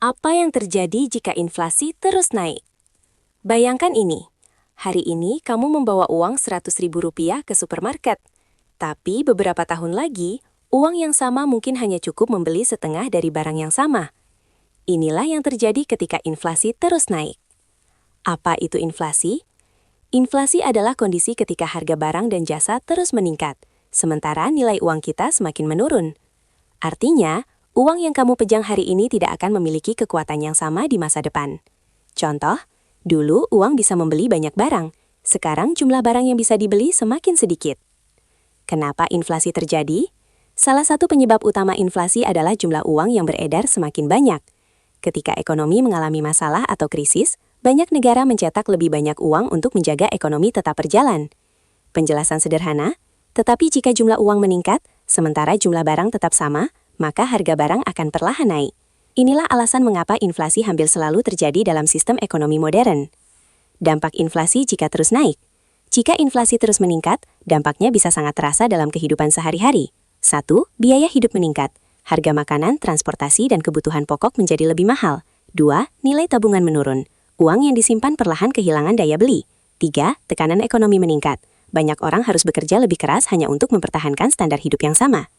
Apa yang terjadi jika inflasi terus naik? Bayangkan ini, hari ini kamu membawa uang Rp100.000 ke supermarket, tapi beberapa tahun lagi, uang yang sama mungkin hanya cukup membeli setengah dari barang yang sama. Inilah yang terjadi ketika inflasi terus naik. Apa itu inflasi? Inflasi adalah kondisi ketika harga barang dan jasa terus meningkat, sementara nilai uang kita semakin menurun. Artinya, uang yang kamu pegang hari ini tidak akan memiliki kekuatan yang sama di masa depan. Contoh, dulu uang bisa membeli banyak barang, sekarang jumlah barang yang bisa dibeli semakin sedikit. Kenapa inflasi terjadi? Salah satu penyebab utama inflasi adalah jumlah uang yang beredar semakin banyak. Ketika ekonomi mengalami masalah atau krisis, banyak negara mencetak lebih banyak uang untuk menjaga ekonomi tetap berjalan. Penjelasan sederhana, tetapi jika jumlah uang meningkat, sementara jumlah barang tetap sama, maka harga barang akan perlahan naik. Inilah alasan mengapa inflasi hampir selalu terjadi dalam sistem ekonomi modern. Dampak inflasi jika terus naik. Jika inflasi terus meningkat, dampaknya bisa sangat terasa dalam kehidupan sehari-hari. 1. Biaya hidup meningkat. Harga makanan, transportasi, dan kebutuhan pokok menjadi lebih mahal. 2. Nilai tabungan menurun. Uang yang disimpan perlahan kehilangan daya beli. 3. Tekanan ekonomi meningkat. Banyak orang harus bekerja lebih keras hanya untuk mempertahankan standar hidup yang sama.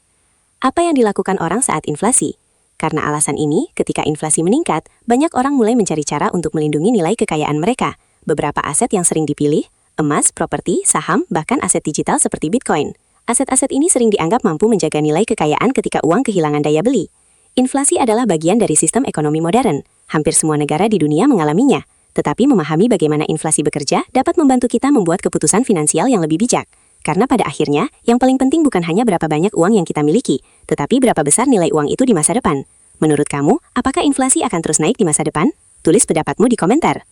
Apa yang dilakukan orang saat inflasi? Karena alasan ini, ketika inflasi meningkat, banyak orang mulai mencari cara untuk melindungi nilai kekayaan mereka. Beberapa aset yang sering dipilih, emas, properti, saham, bahkan aset digital seperti Bitcoin. Aset-aset ini sering dianggap mampu menjaga nilai kekayaan ketika uang kehilangan daya beli. Inflasi adalah bagian dari sistem ekonomi modern. Hampir semua negara di dunia mengalaminya. Tetapi memahami bagaimana inflasi bekerja dapat membantu kita membuat keputusan finansial yang lebih bijak. Karena pada akhirnya, yang paling penting bukan hanya berapa banyak uang yang kita miliki, tetapi berapa besar nilai uang itu di masa depan. Menurut kamu, apakah inflasi akan terus naik di masa depan? Tulis pendapatmu di komentar.